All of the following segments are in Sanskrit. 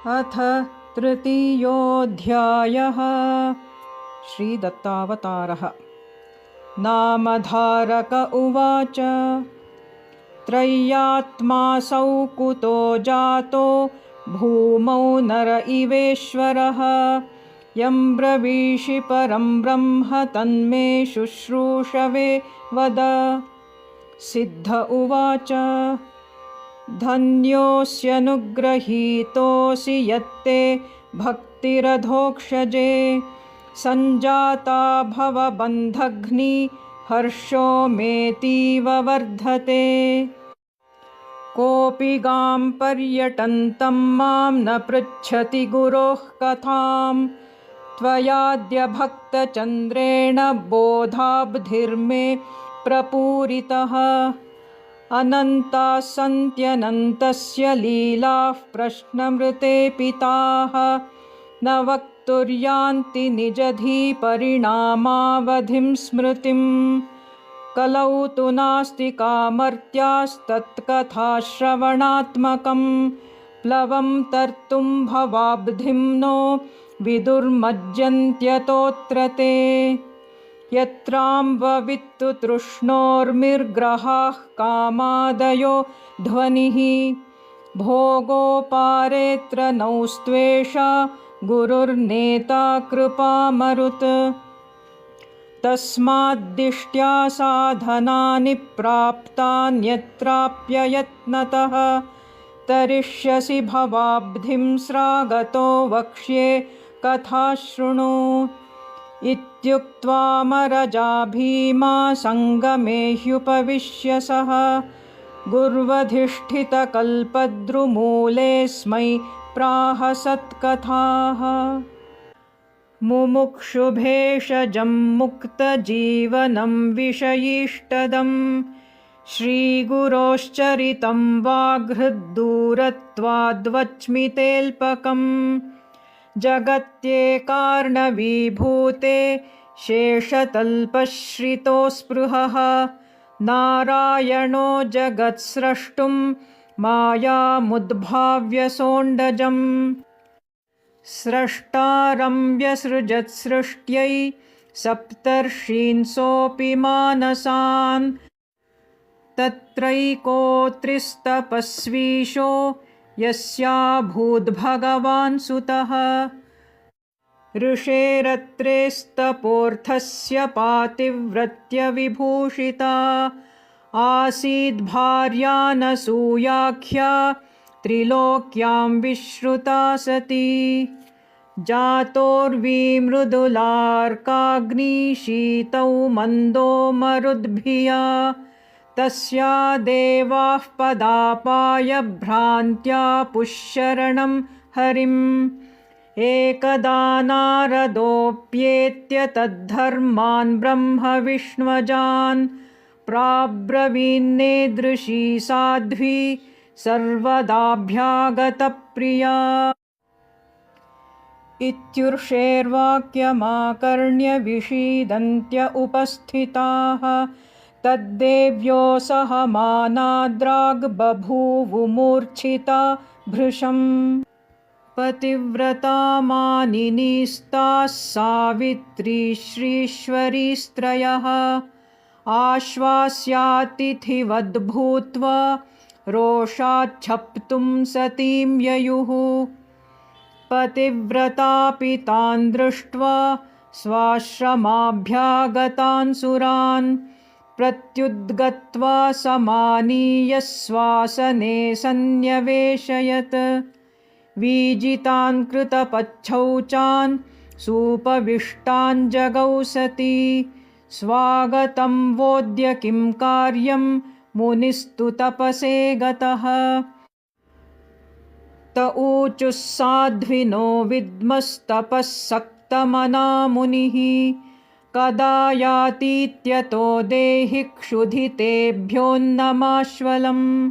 अथ तृतीयोऽध्यायः। श्रीदत्तावतारः। नामधारक उवाच। त्रय्यात्मासौ कुतो जातो भूमौ नर इवेश्वरः। यं ब्रवीषि परं ब्रह्म तन्मे शुश्रूषवे वद। सिद्ध उवाच। धन्योऽस्यनुगृहीतोऽसि यत्ते भक्तिरधोक्षजे। सञ्जाता भवबन्धघ्नि हर्षो मेऽतीव वर्धते। कोऽपि गां पर्यटन्तं मां न पृच्छति गुरोः कथां। त्वयाद्य भक्तचन्द्रेण बोधाब्धिर्मे प्रपूरितः। अनन्ताः सन्त्यनन्तस्य लीलाः प्रश्नमृते पिताः। न वक्तुर्यान्ति निजधीपरिणामावधिं स्मृतिं। कलौ तु नास्तिकामर्त्यास्तत्कथाश्रवणात्मकं प्लवं तर्तुं भवाब्धिं नो विदुर्मज्जन्त्यतोऽत्र ते। यत्राम्बवित्तु तृष्णोर्मिर्ग्रहाः कामादयो ध्वनिः। भोगोपारेऽत्र नौस्त्वेषा गुरुर्नेता कृपामरुत्। तस्माद्दिष्ट्या साधनानि प्राप्तान्यत्राप्य यत्नतः। तरिष्यसि भवाब्धिं स्रागतो वक्ष्ये कथाशृणु। इत्युक्त्वामरजा भीमा सङ्गमे ह्युपविश्य सः। गुर्वधिष्ठितकल्पद्रुमूलेऽस्मै प्राह सत्कथाः। मुमुक्षुभेषजं मुक्तजीवनं विषयीष्टदं। श्रीगुरोश्चरितं वाग्हृद्दूरत्वाद्वच्मि तेऽल्पकम्। जगत्येकार्णवीभूते शेषतल्पश्रितोऽस्पृहः। नारायणो जगत्स्रष्टुं मायामुद्भाव्य सोण्डजम्। स्रष्टारं व्यसृजत्सृष्ट्यै सप्तर्षीन् सोऽपि मानसान्। तत्रैको त्रिस्तपस्वीशो यस्याभूद्भगवान् सुतः। ऋषेरत्रेस्तपोर्थस्य पातिव्रत्यविभूषिता। आसीद्भार्यानसूयाख्या त्रिलोक्यां विश्रुता सती। जातोर्विमृदुलार्काग्निशीतौ मन्दो मरुद्भिया। तस्या देवाः पदापाय भ्रान्त्या पुःशरणं हरिम्। एकदा नारदोऽप्येत्य तद्धर्मान् ब्रह्मविष्णुजान्। प्राब्रवीन्नेदृशी साध्वी सर्वदाभ्यागतप्रिया। इत्युर्षेर्वाक्यमाकर्ण्य विषीदन्त्य उपस्थिताः। तद्देव्यो सहमानाद्राग्बभूवुमूर्च्छिता भृशम्। पतिव्रता मानिनीस्ताः सावित्री श्रीश्वरीस्त्रयः। आश्वास्यातिथिवद्भूत्वा रोषाच्छप्तुं सतीं ययुः। पतिव्रतापि तान् दृष्ट्वा स्वाश्रमाभ्यागतान् सुरान्। प्रत्युद्गत्वा समानीय स्वासने सन्न्यवेशयत्। वीजितान् कृतपच्छौचान् सूपविष्टान् जगौ सती। स्वागतं वोद्य किं कार्यं मुनिस्तु तपसे गतः। त ऊचुः साध्विनो विद्मस्तपः सक्तमना मुनिः। कदा यातीत्यतो देहि क्षुधितेभ्योऽन्नमाश्वलम्।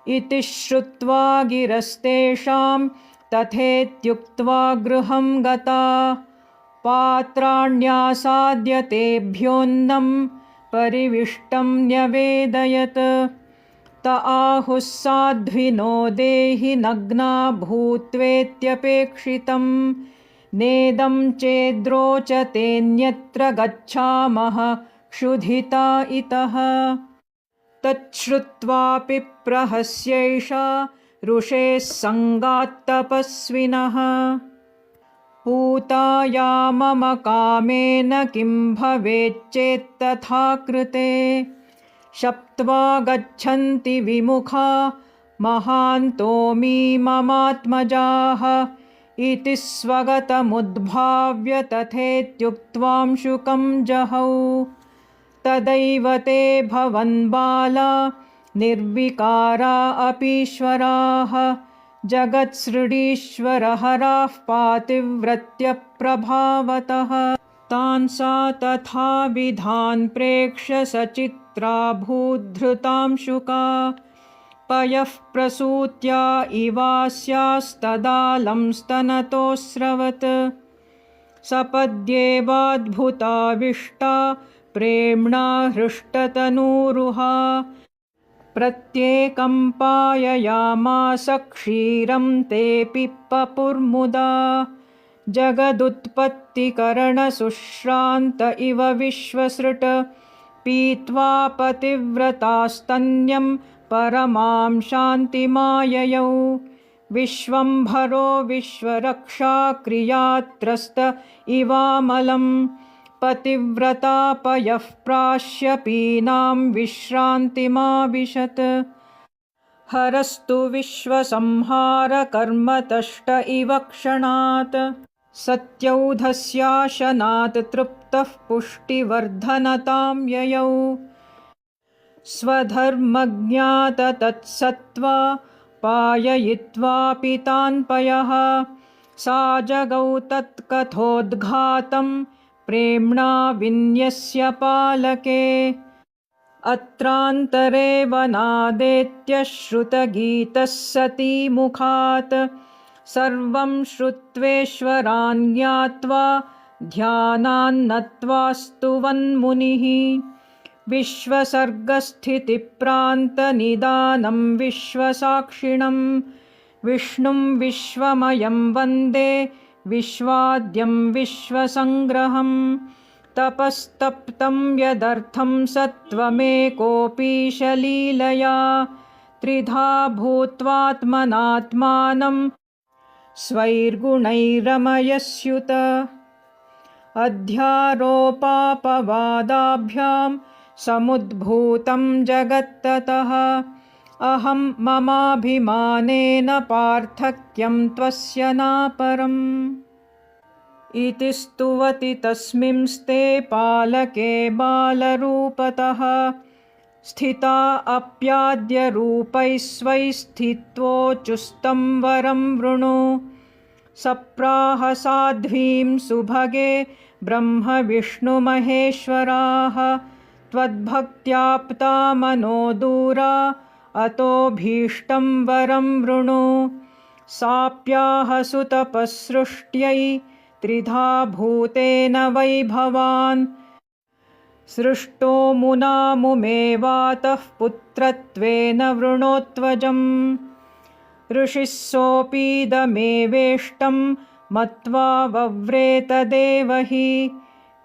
इति श्रुत्वा गिरस्तेषां तथेत्युक्त्वा गृहं गता। पात्राण्यासाद्य तेभ्योऽन्नं परिविष्टं न्यवेदयत्। त आहुः साध्विनो देहि नग्ना भूत्वेत्यपेक्षितं नेदं चेद्रोचतेऽन्यत्र गच्छामः क्षुधिता इतः। तच्छ्रुत्वापि प्रहस्यैषा ऋषेः सङ्गात्तपस्विनः पूताया मम कामेन किं भवेच्चेत्तथा कृते शप्त्वा गच्छन्ति विमुखा महान्तो मी ममात्मजाः इति स्वगतमुद्भाव्य तथेत्युक्त्वांशुकं जहौ। तदैव ते भवन् बाला निर्विकारा अपीश्वराः जगत्सृडीश्वरहराः पातिव्रत्यप्रभावतः। तान् सा तथा विधान् प्रेक्ष्य सचित्रा भूद्धृतां शुका पयः प्रसूत्या इवास्यास्तदालं स्तनतोऽस्रवत् सपद्येवाद्भुताविष्टा प्रेम्णा हृष्टतनूरुहा प्रत्येकं पाययामास क्षीरं तेऽपि पपुर्मुदा जगदुत्पत्तिकरणसुश्रान्त इव विश्वसृट् पीत्वा पतिव्रतास्तन्यं परमां शान्तिमाययौ विश्वम्भरो विश्वरक्षाक्रियात्रस्त इवामलं पतिव्रता पयः प्राश्य पीनां विश्रान्तिमाविशत् हरस्तु विश्वसंहारकर्मतष्ट इव क्षणात् सत्यौधस्याशनात् तृप्तः पुष्टिवर्धनतां ययौ स्वधर्मज्ञाततत्सत्त्वा पाययित्वापि तान् पयः सा जगौ तत्कथोद्घातं प्रेम्णा विन्यस्य पालके अत्रान्तरे वनादेत्यश्रुतगीतः सती मुखात् सर्वं श्रुत्वेश्वरान् ज्ञात्वा ध्यानान्नत्वा स्तुवन्मुनिः विश्वसर्गस्थितिप्रान्तनिदानं विश्वसाक्षिणं विष्णुं विश्वमयं वन्दे विश्वाद्यं विश्वसङ्ग्रहं तपस्तप्तं यदर्थं सत्त्वमेकोऽपीशलीलया त्रिधा भूत्वात्मनात्मानं स्वैर्गुणैरमयस्युत अध्यारोपापवादाभ्यां समुद्भूतं जगत्ततः अहं ममाभिमानेन पार्थक्यं त्वस्य नापरम् इति स्तुवति तस्मिंस्ते पालके बालरूपतः स्थिता अप्याद्य रूपैः स्वैः स्थित्वोचुस्तं वरं वृणु सप्राह साध्वीं सुभगे ब्रह्मविष्णुमहेश्वराः त्वद्भक्त्याप्ता मनो दूरा अतोऽभीष्टं वरं वृणु साप्याह सुतपःसृष्ट्यै त्रिधा भूतेन वै भवान् सृष्टो मुना मुमेवातः पुत्रत्वेन वृणोत्वजम् ऋषिः सोऽपीदमेवेष्टं मत्वा वव्रे तदेव हि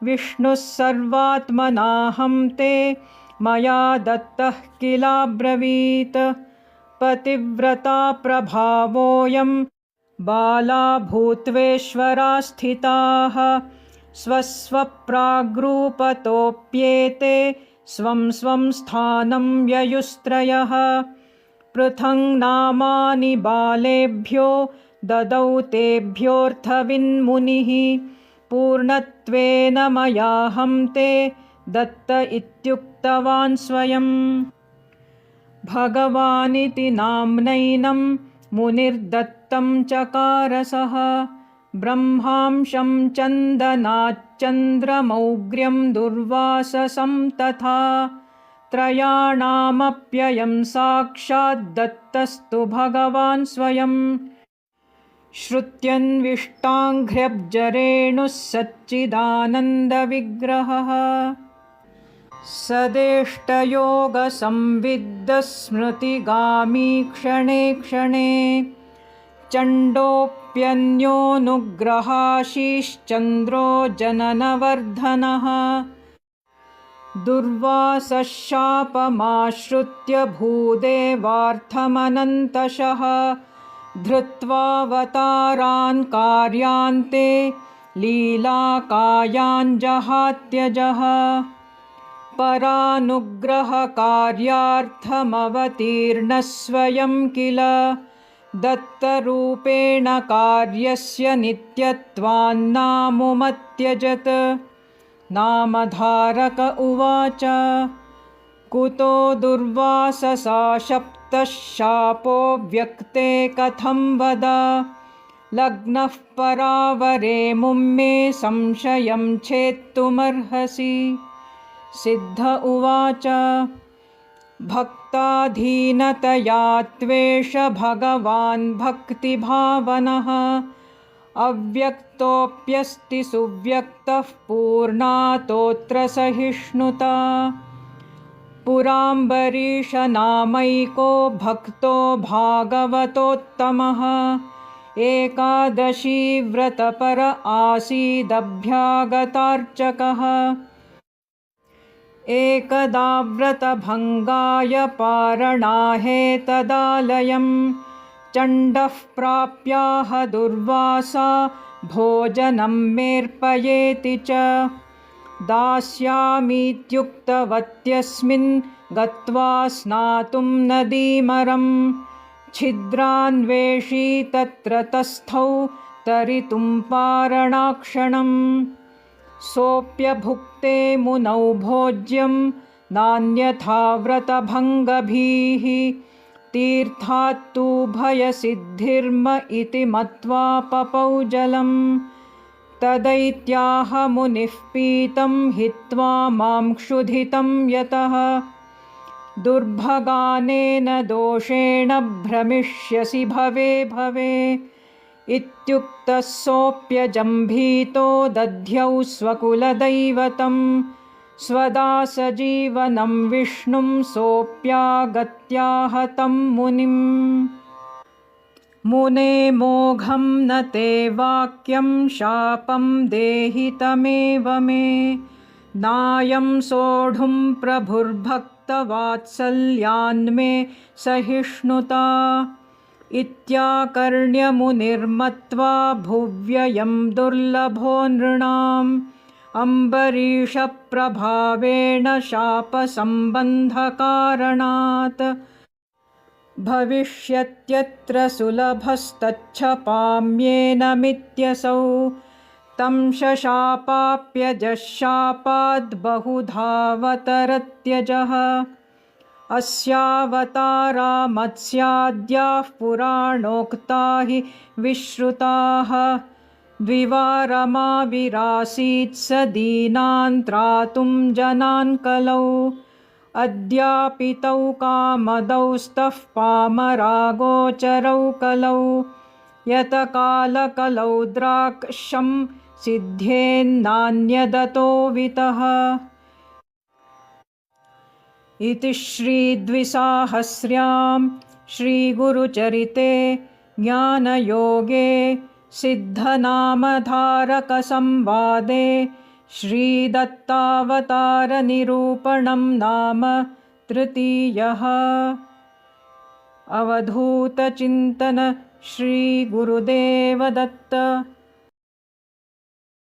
विष्णुः सर्वात्मनाहं ते मया दत्तः किलाब्रवीत् पतिव्रता प्रभावोऽयं बाला भूत्वेश्वरा स्थिताः स्वस्वप्राग्रूपतोऽप्येते स्वं स्वं स्थानं ययुस्त्रयः पृथङ् नामानि बालेभ्यो ददौ तेभ्योऽर्थविन्मुनिः पूर्णत्वेन मयाहं ते दत्त इत्युक्तवान् स्वयं भगवानिति नाम्नैनं मुनिर्दत्तं चकारसः ब्रह्मांशं चन्दनाच्चन्द्रमौग्र्यं दुर्वाससं तथा त्रयाणामप्ययं साक्षाद्दत्तस्तु भगवान् स्वयं श्रुत्यन्विष्टाङ्घ्र्यब्जरेणुः सच्चिदानन्दविग्रहः सदेष्टयोगसंविद्दस्मृतिगामी क्षणे क्षणे चण्डोऽप्यन्योऽनुग्रहाशीश्चन्द्रो जननवर्धनः दुर्वासः शापमाश्रित्य भूदेवार्थमनन्तशः धृत्वावतारान् कार्यान्ते लीलाकायाञ्जहात्यजः परानुग्रहकार्यार्थमवतीर्णः स्वयं किल दत्तरूपेण कार्यस्य नित्यत्वान्नामुमत्यजत्। नामधारक उवाच कुतो दुर्वाससा शप्तः शापो व्यक्ते कथं वद लग्नः परावरे मुम्मे संशयं छेत्तुमर्हसि। सिद्ध उवाच भक्ताधीनतया त्वेष भगवान् भक्तिभावनः अव्यक्तोऽप्यस्ति सुव्यक्तः पूर्णातोऽत्र सहिष्णुता पुराम्बरीशनामैको भक्तो भागवतोत्तमः एकादशी व्रतपर आसीदभ्यागतार्चकः एकदा व्रतभङ्गाय पारणाहेतदालयं चण्डः प्राप्याह दुर्वासा भोजनं मेर्पयेति च दास्यामीत्युक्तवत्यस्मिन् गत्वा स्नातुं नदीमरं छिद्रान्वेषी तत्र तस्थौ तरितुं पारणाक्षणम् सोऽप्यभुक्ते मुनौ भोज्यं नान्यथा व्रतभङ्गभिः तीर्थात्तु भयसिद्धिर्म इति मत्वा पपौ जलं तदैत्याह मुनिः पीतं हित्वा मां क्षुधितं यतः दुर्भगानेन दोषेण भ्रमिष्यसि भवे भवे इत्युक्तः सोऽप्यजम्भीतो दध्यौ स्वकुलदैवतं स्वदासजीवनं विष्णुं सोऽप्यागत्याह तं मुनिम् मुने मोघं न ते वाक्यं शापं देहि तमेव मे नायं सोढुं प्रभुर्भक्तवात्सल्यान्मे सहिष्णुता इत्याकर्ण्यमुनिर्मत्वा भुव्ययं दुर्लभो नृणाम् अम्बरीषप्रभावेण शापसम्बन्धकारणात् भविष्यत्यत्र सुलभस्तच्छपाम्येनमित्यसौ तं शशापाप्यजशापाद्बहुधावतरत्यजः अस्यावतारा मत्स्याद्याः पुराणोक्ता हि विश्रुताः द्विवारमाविरासीत् स दीनान् त्रातुं जनान् कलौ अद्यापि तौ कामदौ स्तः पामरागोचरौ कलौ यतकालकलौ द्राक्षं सिद्ध्येन्नान्यदतो वितः इति श्रीद्विसाहस्र्यां श्रीगुरुचरिते ज्ञानयोगे सिद्धनामधारकसंवादे श्रीदत्तावतारनिरूपणं नाम तृतीयः। अवधूतचिन्तन श्रीगुरुदेवदत्त।